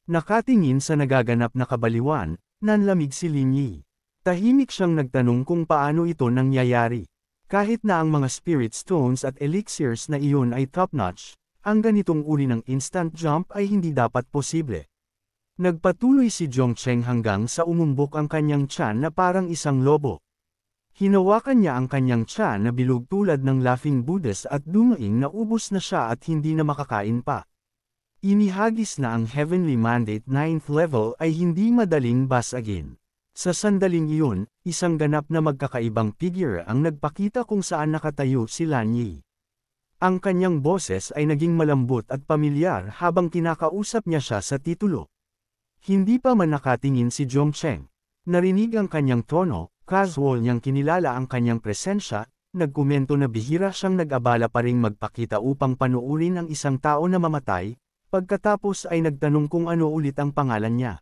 Nakatingin sa nagaganap na kabaliwan, nanlamig si Lin Yi. Tahimik siyang nagtanong kung paano ito nangyayari. Kahit na ang mga spirit stones at elixirs na iyon ay top-notch, ang ganitong uri ng instant jump ay hindi dapat posible. Nagpatuloy si Zhongcheng hanggang sa umumbok ang kanyang tiyan na parang isang lobo. Hinawakan niya ang kanyang tiyan na bilog tulad ng laughing Buddhas at dumaing na ubos na siya at hindi na makakain pa. Inihagis na ang Heavenly Mandate 9th level ay hindi madaling basagin. Sa sandaling iyon, isang ganap na magkakaibang figure ang nagpakita kung saan nakatayo si Lan Yi. Ang kanyang boses ay naging malambot at pamilyar habang kinakausap niya siya sa titulo. Hindi pa man nakatingin si Zhongcheng. Narinig ang kanyang tono, casual niyang kinilala ang kanyang presensya, nagkomento na bihira siyang nag-abala pa ring magpakita upang panuurin ang isang tao na mamatay, pagkatapos ay nagtanong kung ano ulit ang pangalan niya.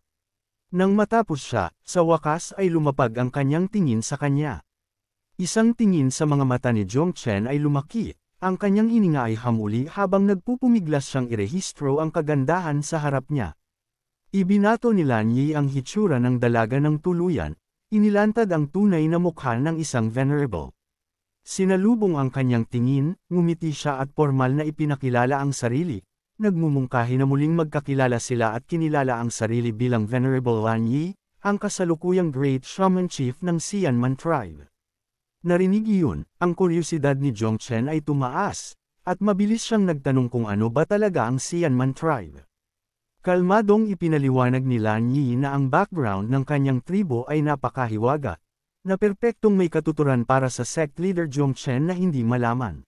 Nang matapos siya, sa wakas ay lumapag ang kanyang tingin sa kanya. Isang tingin sa mga mata ni Zhongcheng ay lumaki, ang kanyang hininga ay hamuli habang nagpupumiglas siyang irehistro ang kagandahan sa harap niya. Ibinato ni Lan Yi ang hitsura ng dalaga ng tuluyan, inilantad ang tunay na mukha ng isang venerable. Sinalubong ang kanyang tingin, ngumiti siya at formal na ipinakilala ang sarili. Nagmumungkahi na muling magkakilala sila at kinilala ang sarili bilang Venerable Lan Yi, ang kasalukuyang Great Shaman Chief ng Xianman Tribe. Narinig iyon, ang kuryosidad ni Zhongcheng ay tumaas, at mabilis siyang nagtanong kung ano ba talaga ang Xianman Tribe. Kalmadong ipinaliwanag ni Lan Yi na ang background ng kanyang tribo ay napakahiwaga, na perpektong may katuturan para sa sect leader Zhongcheng na hindi malaman.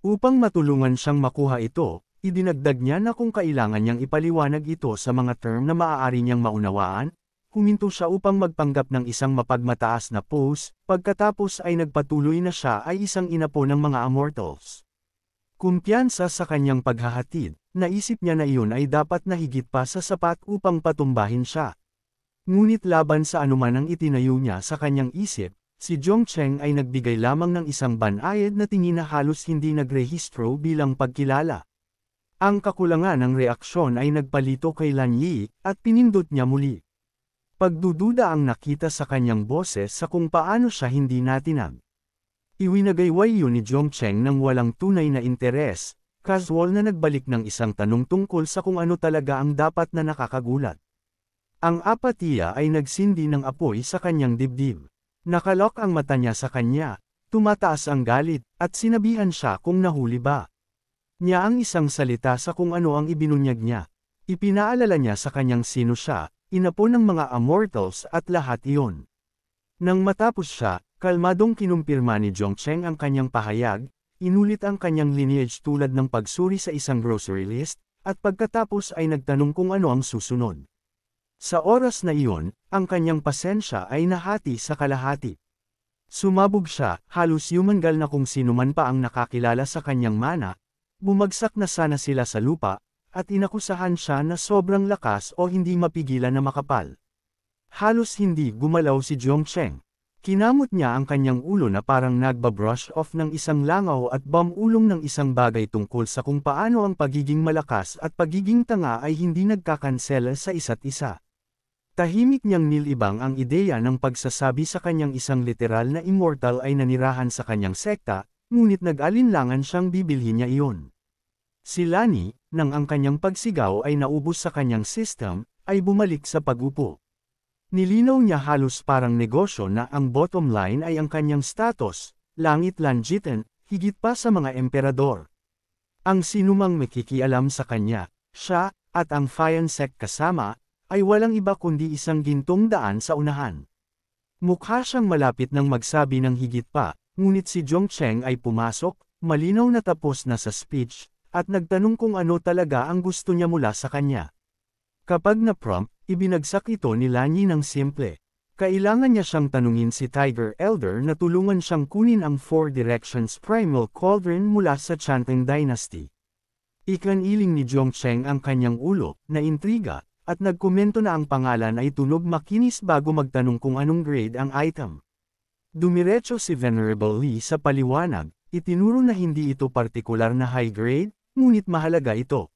Upang matulungan siyang makuha ito, idinagdag niya na kung kailangan niyang ipaliwanag ito sa mga term na maaari niyang maunawaan, huminto siya upang magpanggap ng isang mapagmataas na pose, pagkatapos ay nagpatuloy na siya ay isang inapo ng mga immortals. Kumpiyansa sa kanyang paghahatid, naisip niya na iyon ay dapat na higit pa sa sapat upang patumbahin siya. Ngunit laban sa anuman ang itinayo niya sa kanyang isip, si Zhongcheng ay nagbigay lamang ng isang banayad na tingin na halos hindi nagrehistro bilang pagkilala. Ang kakulangan ng reaksyon ay nagpalito kay Lan Yi, at pinindot niya muli. Pagdududa ang nakita sa kanyang boses sa kung paano siya hindi natinag. Iwinagayway yun ni Zhongcheng ng walang tunay na interes, casual na nagbalik ng isang tanong tungkol sa kung ano talaga ang dapat na nakakagulat. Ang apatiya ay nagsindi ng apoy sa kanyang dibdib. Nakalok ang mata niya sa kanya, tumataas ang galit, at sinabihan siya kung nahuli ba niya ang isang salita sa kung ano ang ibinunyag niya. Ipinaalala niya sa kanyang sino siya, inapo ng mga immortals at lahat iyon. Nang matapos siya, kalmadong kinumpirma ni Zhongcheng ang kanyang pahayag, inulit ang kanyang lineage tulad ng pagsuri sa isang grocery list, at pagkatapos ay nagtanong kung ano ang susunod. Sa oras na iyon, ang kanyang pasensya ay nahati sa kalahati. Sumabog siya, halos yumangal na kung sino man pa ang nakakilala sa kanyang mana. Bumagsak na sana sila sa lupa, at inakusahan siya na sobrang lakas o hindi mapigilan na makapal. Halos hindi gumalaw si Zhongcheng. Kinamot niya ang kanyang ulo na parang nagba-brush off ng isang langaw at bamulong ng isang bagay tungkol sa kung paano ang pagiging malakas at pagiging tanga ay hindi nagkakansela sa isa't isa. Tahimik niyang nilibang ang ideya ng pagsasabi sa kanyang isang literal na immortal ay nanirahan sa kanyang sekta, ngunit nag-alinlangan siyang bibilhin niya iyon. Si Lani, nang ang kanyang pagsigaw ay naubos sa kanyang system, ay bumalik sa pag-upo. Nilinaw niya halos parang negosyo na ang bottom line ay ang kanyang status, langit lanjitan, higit pa sa mga emperador. Ang sinumang makikialam sa kanya, siya, at ang Fian sect kasama, ay walang iba kundi isang gintong daan sa unahan. Mukha siyang malapit ng magsabi ng higit pa, ngunit si Zhongcheng ay pumasok, malinaw na tapos na sa speech, at nagtanong kung ano talaga ang gusto niya mula sa kanya. Kapag na-prompt, ibinagsak ito ni Lan Yi ng simple. Kailangan niya siyang tanungin si Tiger Elder na tulungan siyang kunin ang Four Directions Primal Cauldron mula sa Chanting Dynasty. Ikaniling ni Zhongcheng ang kanyang ulo, na intriga, at nagkomento na ang pangalan ay tunog makinis bago magtanong kung anong grade ang item. Dumiretso si Venerable Li sa paliwanag, itinuro na hindi ito partikular na high grade, ngunit mahalaga ito.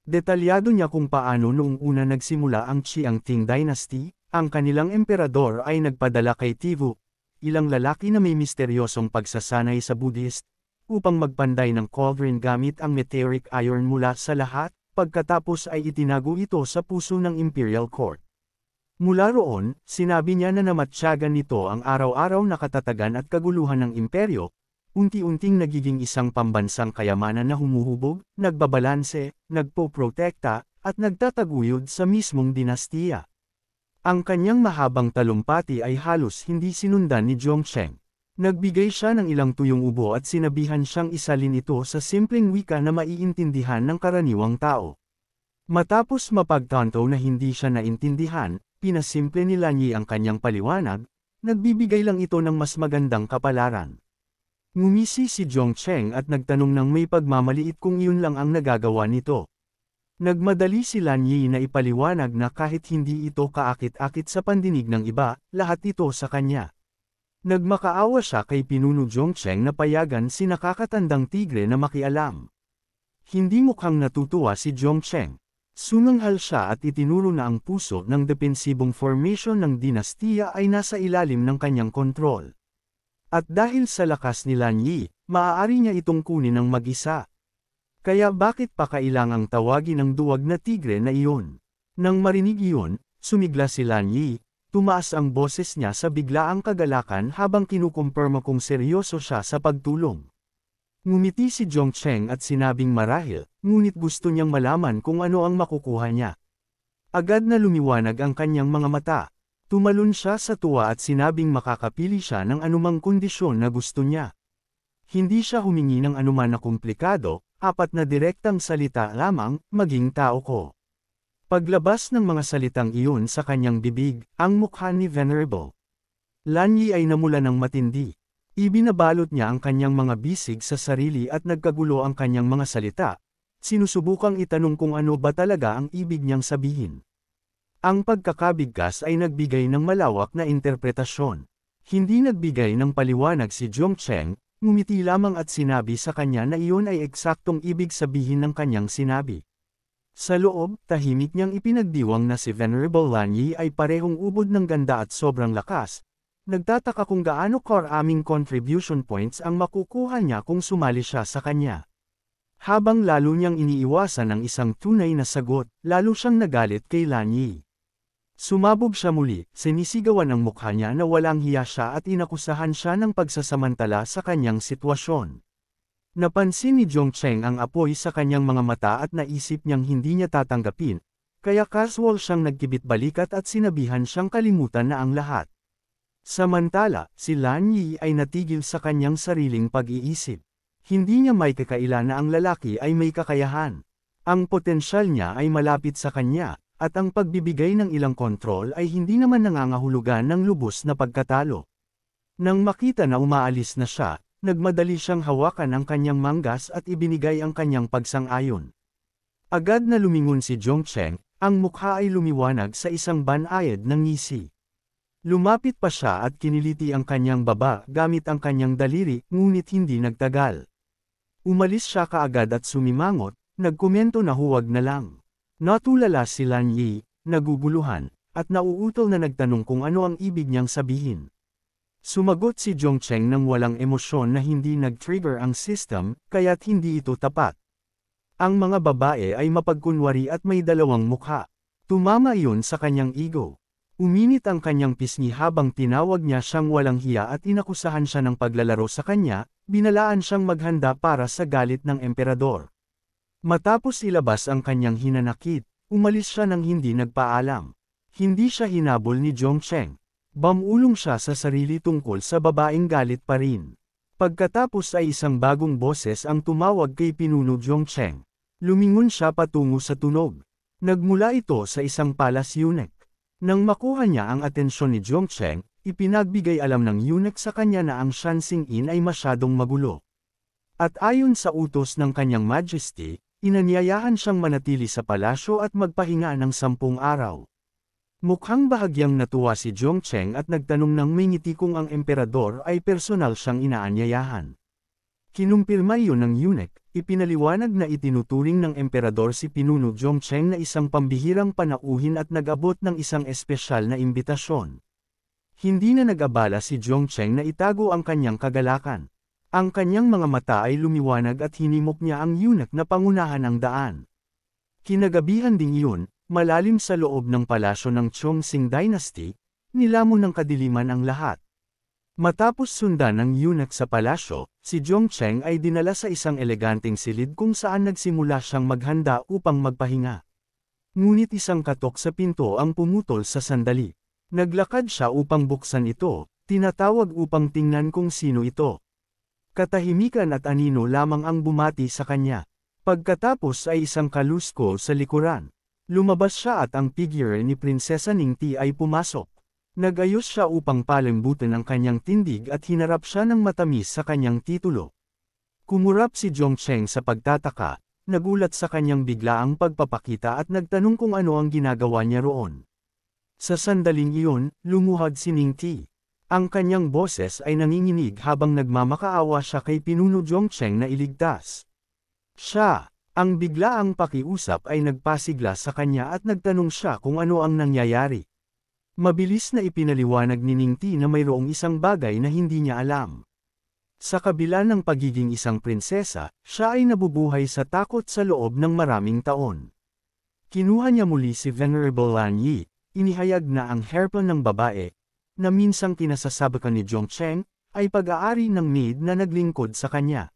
Detalyado niya kung paano noong una nagsimula ang Qiangting Dynasty, ang kanilang emperador ay nagpadala kay Tivu, ilang lalaki na may misteryosong pagsasanay sa Buddhist, upang magpanday ng cauldron gamit ang meteoric iron mula sa lahat, pagkatapos ay itinago ito sa puso ng imperial court. Mula roon, sinabi niya na namatyagan nito ang araw-araw na katatagan at kaguluhan ng imperyo, unti-unting nagiging isang pambansang kayamanan na humuhubog, nagbabalanse, nagpoprotekta, at nagtataguyod sa mismong dinastiya. Ang kanyang mahabang talumpati ay halos hindi sinundan ni Zhongcheng. Nagbigay siya ng ilang tuyong ubo at sinabihan siyang isalin ito sa simpleng wika na maiintindihan ng karaniwang tao. Matapos mapagtanto na hindi siya naintindihan, pinasimple ni Lan Yi ang kanyang paliwanag, nagbibigay lang ito ng mas magandang kapalaran. Ngumisi si Zhongcheng at nagtanong ng may pagmamaliit kung iyon lang ang nagagawa nito. Nagmadali si Lan Yi na ipaliwanag na kahit hindi ito kaakit-akit sa pandinig ng iba, lahat ito sa kanya. Nagmakaawa siya kay Pinuno Zhongcheng na payagan si nakakatandang tigre na makialam. Hindi mukhang natutuwa si Zhongcheng. Sumanghal siya at itinuro na ang puso ng depensibong formation ng dinastiya ay nasa ilalim ng kanyang kontrol. At dahil sa lakas ni Lan Yi, maaari niya itong kunin ng mag-isa. Kaya bakit pa kailangang tawagin ang duwag na tigre na iyon? Nang marinig iyon, sumigla si Lan Yi, tumaas ang boses niya sa biglaang kagalakan habang kinukumpirma kung seryoso siya sa pagtulong. Ngumiti si Zhongcheng at sinabing marahil, ngunit gusto niyang malaman kung ano ang makukuha niya. Agad na lumiwanag ang kanyang mga mata. Tumalon siya sa tuwa at sinabing makakapili siya ng anumang kondisyon na gusto niya. Hindi siya humingi ng anuman na komplikado, apat na direktang salita lamang, maging tao ko. Paglabas ng mga salitang iyon sa kanyang bibig, ang mukha ni Venerable Lan Yi ay namula ng matindi. Ibinabalot niya ang kanyang mga bisig sa sarili at nagkagulo ang kanyang mga salita. Sinusubukang itanong kung ano ba talaga ang ibig niyang sabihin. Ang pagkakabigkas ay nagbigay ng malawak na interpretasyon. Hindi nagbigay ng paliwanag si Zhongcheng, ngumiti lamang at sinabi sa kanya na iyon ay eksaktong ibig sabihin ng kanyang sinabi. Sa loob, tahimik niyang ipinagdiwang na si Venerable Lan Yi ay parehong ubod ng ganda at sobrang lakas. Nagtataka kung gaano karaming contribution points ang makukuha niya kung sumali siya sa kanya. Habang lalo niyang iniiwasan ang isang tunay na sagot, lalo siyang nagalit kay Lan Yi. Sumabog siya muli, sinisigawan ang mukha niya na walang hiya siya at inakusahan siya ng pagsasamantala sa kanyang sitwasyon. Napansin ni Zhongcheng ang apoy sa kanyang mga mata at naisip niyang hindi niya tatanggapin, kaya casual siyang nagkibit balikat at sinabihan siyang kalimutan na ang lahat. Samantala, si Lan Yi ay natigil sa kanyang sariling pag-iisip. Hindi niya may kakaila na ang lalaki ay may kakayahan. Ang potensyal niya ay malapit sa kanya, at ang pagbibigay ng ilang kontrol ay hindi naman nangangahulugan ng lubos na pagkatalo. Nang makita na umaalis na siya, nagmadali siyang hawakan ang kanyang manggas at ibinigay ang kanyang pagsang-ayon. Agad na lumingon si Zhongcheng, ang mukha ay lumiwanag sa isang banayad ng ngisi. Lumapit pa siya at kiniliti ang kanyang baba gamit ang kanyang daliri, ngunit hindi nagtagal. Umalis siya kaagad at sumimangot, nagkomento na huwag na lang. Natulala si Lan Yi, naguguluhan, at nauutol na nagtanong kung ano ang ibig niyang sabihin. Sumagot si Zhongcheng ng walang emosyon na hindi nag-trigger ang system, kaya't hindi ito tapat. Ang mga babae ay mapagkunwari at may dalawang mukha. Tumama iyon sa kanyang ego. Uminit ang kanyang pisngi habang tinawag niya siyang walang hiya at inakusahan siya ng paglalaro sa kanya, binalaan siyang maghanda para sa galit ng emperador. Matapos ilabas ang kanyang hinanakit, umalis siya nang hindi nagpaalam. Hindi siya hinabol ni Zhongcheng. Bamulong siya sa sarili tungkol sa babaeng galit pa rin. Pagkatapos ay isang bagong boses ang tumawag kay Pinuno Zhongcheng. Lumingon siya patungo sa tunog. Nagmula ito sa isang palace eunuch. Nang makuha niya ang atensyon ni Zhongcheng, ipinagbigay alam ng eunuch sa kanya na ang Shansing Inn ay masyadong magulo. At ayon sa utos ng kanyang majesty, inanyayahan siyang manatili sa palasyo at magpahinga ng 10 araw. Mukhang bahagyang natuwa si Zhongcheng at nagtanong ng may ngiti kung ang emperador ay personal siyang inaanyayahan. Kinumpirma iyon ng eunuch, ipinaliwanag na itinuturing ng emperador si Pinuno Zhongcheng na isang pambihirang panauhin at nag-abot ng isang espesyal na imbitasyon. Hindi na nag-abala si Zhongcheng na itago ang kanyang kagalakan. Ang kanyang mga mata ay lumiwanag at hinimok niya ang eunuch na pangunahan ang daan. Kinagabihan ding iyon, malalim sa loob ng palasyo ng Chongqing Dynasty, nilamon ng kadiliman ang lahat. Matapos sundan ng eunuch sa palasyo, si Zhongcheng ay dinala sa isang eleganteng silid kung saan nagsimula siyang maghanda upang magpahinga. Ngunit isang katok sa pinto ang pumutol sa sandali. Naglakad siya upang buksan ito, tinatawag upang tingnan kung sino ito. Katahimikan at anino lamang ang bumati sa kanya. Pagkatapos ay isang kalusko sa likuran. Lumabas siya at ang figure ni Prinsesa Ningti ay pumasok. Nagayos siya upang palimbutin ang kanyang tindig at hinarap siya ng matamis sa kanyang titulo. Kumurap si Zhongcheng sa pagtataka, nagulat sa kanyang biglaang pagpapakita at nagtanong kung ano ang ginagawa niya roon. Sa sandaling iyon, lumuhad si Ningti. Ang kanyang boses ay nanginginig habang nagmamakaawa siya kay Pinuno Zhongcheng na iligtas. Siya, ang biglaang pakiusap ay nagpasigla sa kanya at nagtanong siya kung ano ang nangyayari. Mabilis na ipinaliwanag ni Ningti na mayroong isang bagay na hindi niya alam. Sa kabila ng pagiging isang prinsesa, siya ay nabubuhay sa takot sa loob ng maraming taon. Kinuha niya muli si Venerable Lan Yi, inihayag na ang hairpin ng babae, na minsang kinasasabakan ni Zhongcheng, ay pag-aari ng maid na naglingkod sa kanya.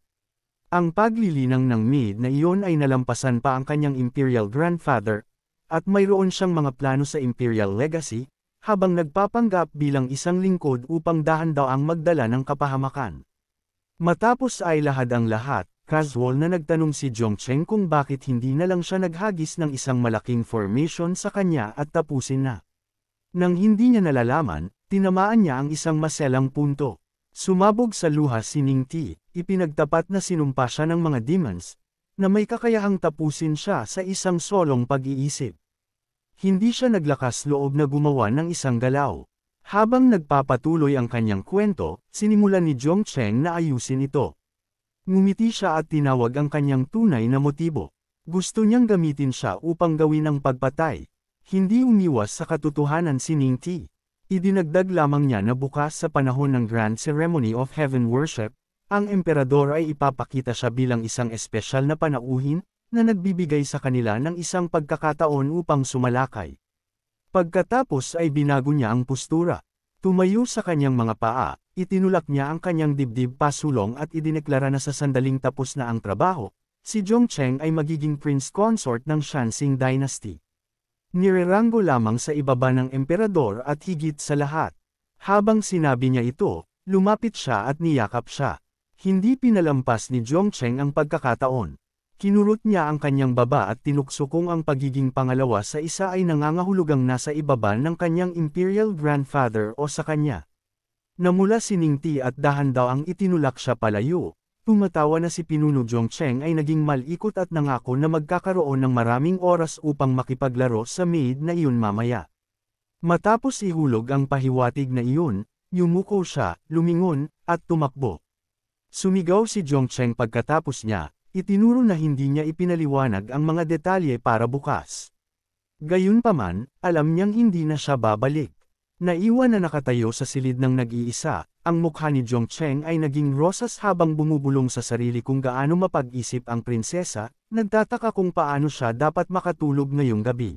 Ang paglilinang ng maid na iyon ay nalampasan pa ang kanyang imperial grandfather, at mayroon siyang mga plano sa imperial legacy, habang nagpapanggap bilang isang lingkod upang dahan-daang magdala ng kapahamakan. Matapos ay lahad ang lahat, casual na nagtanong si Zhongcheng kung bakit hindi na lang siya naghagis ng isang malaking formation sa kanya at tapusin na. Nang hindi niya nalalaman, tinamaan niya ang isang maselang punto. Sumabog sa luha si Ningti, ipinagtapat na sinumpa siya ng mga demons, na may kakayahang tapusin siya sa isang solong pag-iisip. Hindi siya naglakas loob na gumawa ng isang galaw. Habang nagpapatuloy ang kanyang kwento, sinimulan ni Zhongcheng na ayusin ito. Ngumiti siya at tinawag ang kanyang tunay na motibo. Gusto niyang gamitin siya upang gawin ang pagpatay. Hindi umiwas sa katotohanan si Ningti. Idinagdag lamang niya na bukas sa panahon ng Grand Ceremony of Heaven Worship, ang emperador ay ipapakita siya bilang isang espesyal na panauhin, na nagbibigay sa kanila ng isang pagkakataon upang sumalakay. Pagkatapos ay binago niya ang postura. Tumayo sa kanyang mga paa, itinulak niya ang kanyang dibdib pasulong at idineklara na sa sandaling tapos na ang trabaho, si Zhongcheng ay magiging prince consort ng Shaanxing Dynasty. Nireranggo lamang sa ibaba ng emperador at higit sa lahat. Habang sinabi niya ito, lumapit siya at niyakap siya. Hindi pinalampas ni Zhongcheng ang pagkakataon. Kinurot niya ang kanyang baba at tinukso kung ang pagiging pangalawa sa isa ay nangangahulugang nasa ibaba ng kanyang imperial grandfather o sa kanya. Namula si Ningti at dahan-daang itinulak siya palayo. Tumatawa na si Pinuno Zhongcheng ay naging malikot at nangako na magkakaroon ng maraming oras upang makipaglaro sa maid na iyon mamaya. Matapos ihulog ang pahiwatig na iyon, yumuko siya, lumingon, at tumakbo. Sumigaw si Zhongcheng pagkatapos niya. Itinuro na hindi niya ipinaliwanag ang mga detalye para bukas. Gayunpaman, alam niyang hindi na siya babalik. Naiwan na nakatayo sa silid ng nag-iisa, ang mukha ni Zhongcheng ay naging rosas habang bumubulong sa sarili kung gaano mapag-isip ang prinsesa, nagtataka kung paano siya dapat makatulog ngayong gabi.